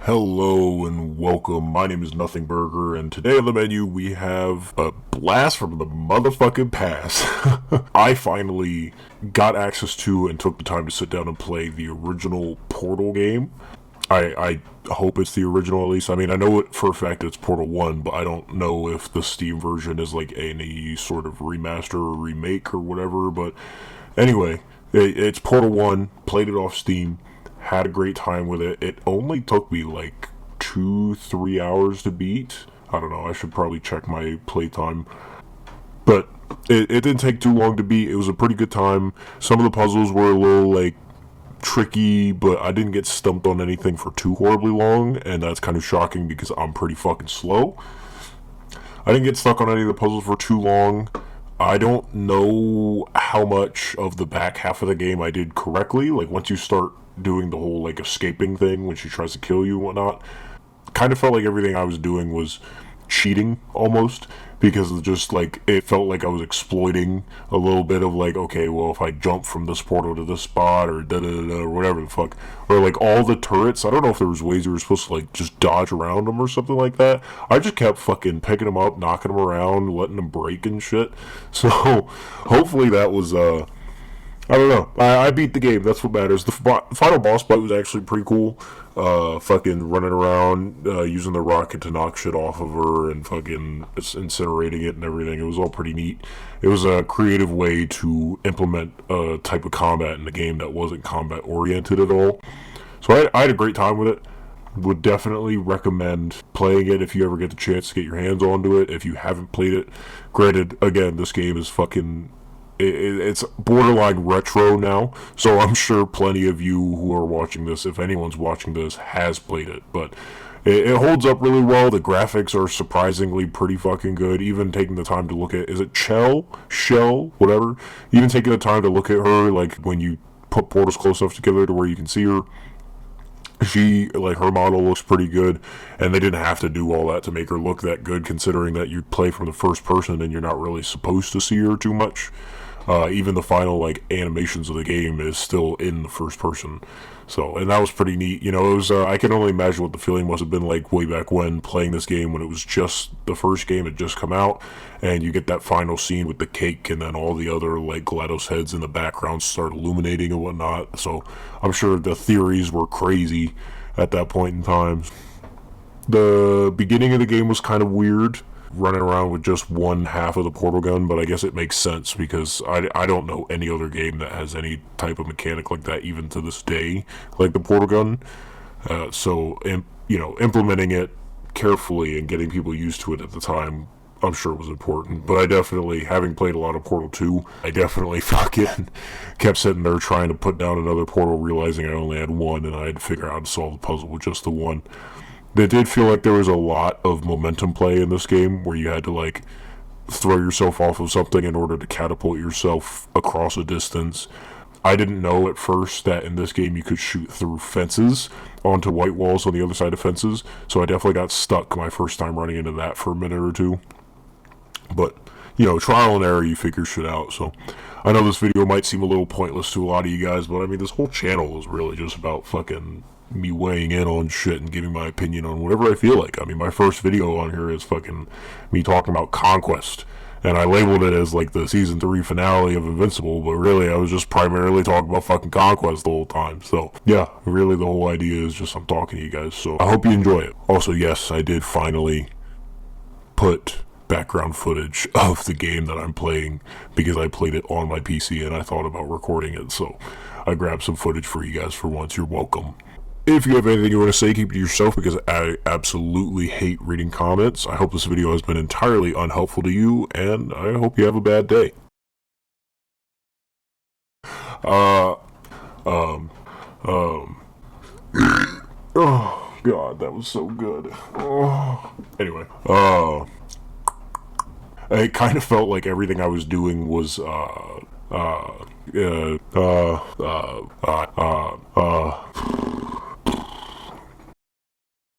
Hello and welcome. My name is Nothing Burger, and today on the menu we have a blast from the motherfucking past. I finally got access to and took the time to sit down and play the original Portal game. I hope it's the original at least. I mean, I know it for a fact it's Portal 1, but I don't know if the Steam version is like any sort of remaster or remake or whatever. But anyway, it's Portal 1, played it off Steam, had a great time with it. It only took me like 2-3 hours to beat. I don't know, I should probably check my playtime. But it didn't take too long to beat. It was a pretty good time. Some of the puzzles were a little like tricky, but I didn't get stumped on anything for too horribly long, and that's kind of shocking because I'm pretty fucking slow. I didn't get stuck on any of the puzzles for too long. I don't know how much of the back half of the game I did correctly. Like, once you start doing the whole, like, escaping thing when she tries to kill you and whatnot, kind of felt like everything I was doing was cheating, almost, because of just, like, it felt like I was exploiting a little bit of, like, okay, well, if I jump from this portal to this spot, or da-da-da-da, or whatever the fuck, or, like, all the turrets, I don't know if there was ways you were supposed to, like, just dodge around them or something like that. I just kept fucking picking them up, knocking them around, letting them break and shit. So, hopefully that was, I don't know. I beat the game. That's what matters. The final boss fight was actually pretty cool. Fucking running around, using the rocket to knock shit off of her and fucking incinerating it and everything. It was all pretty neat. It was a creative way to implement a type of combat in the game that wasn't combat oriented at all. So I had a great time with it. Would definitely recommend playing it if you ever get the chance to get your hands onto it. If you haven't played it, granted, again, this game is fucking it's borderline retro now, so I'm sure plenty of you who are watching this, if anyone's watching this, has played it, but it holds up really well. The graphics are surprisingly pretty fucking good, even taking the time to look at, is it Shell, whatever, even taking the time to look at her, like, when you put portals close enough together to where you can see her, her model looks pretty good, and they didn't have to do all that to make her look that good, considering that you play from the first person and you're not really supposed to see her too much. Even the final, like, animations of the game is still in the first person. So, and that was pretty neat. You know, it was, I can only imagine what the feeling must have been like way back when playing this game when it was just the first game had just come out, and you get that final scene with the cake and then all the other, like, GLaDOS heads in the background start illuminating and whatnot. So, I'm sure the theories were crazy at that point in time. The beginning of the game was kind of weird, running around with just one half of the portal gun, but I guess it makes sense because I don't know any other game that has any type of mechanic like that, even to this day, like the portal gun. Implementing it carefully and getting people used to it at the time, I'm sure was important. But I definitely, having played a lot of Portal 2, I definitely fucking kept sitting there trying to put down another portal, realizing I only had one, and I had to figure out how to solve the puzzle with just the one. It did feel like there was a lot of momentum play in this game where you had to, like, throw yourself off of something in order to catapult yourself across a distance. I didn't know at first that in this game you could shoot through fences onto white walls on the other side of fences, so I definitely got stuck my first time running into that for a minute or two. But, you know, trial and error, you figure shit out. So I know this video might seem a little pointless to a lot of you guys, but I mean, this whole channel is really just about fucking me weighing in on shit and giving my opinion on whatever I feel like. I mean, my first video on here is fucking me talking about Conquest, and I labeled it as like the season 3 finale of Invincible, but really I was just primarily talking about fucking Conquest the whole time. So yeah, really the whole idea is just I'm talking to you guys, so I hope you enjoy it. Also, yes, I did finally put background footage of the game that I'm playing because I played it on my PC and I thought about recording it, so I grabbed some footage for you guys for once. You're welcome. If you have anything you want to say, keep it to yourself because I absolutely hate reading comments. I hope this video has been entirely unhelpful to you, and I hope you have a bad day. Oh, God, that was so good. Anyway, it kind of felt like everything I was doing was,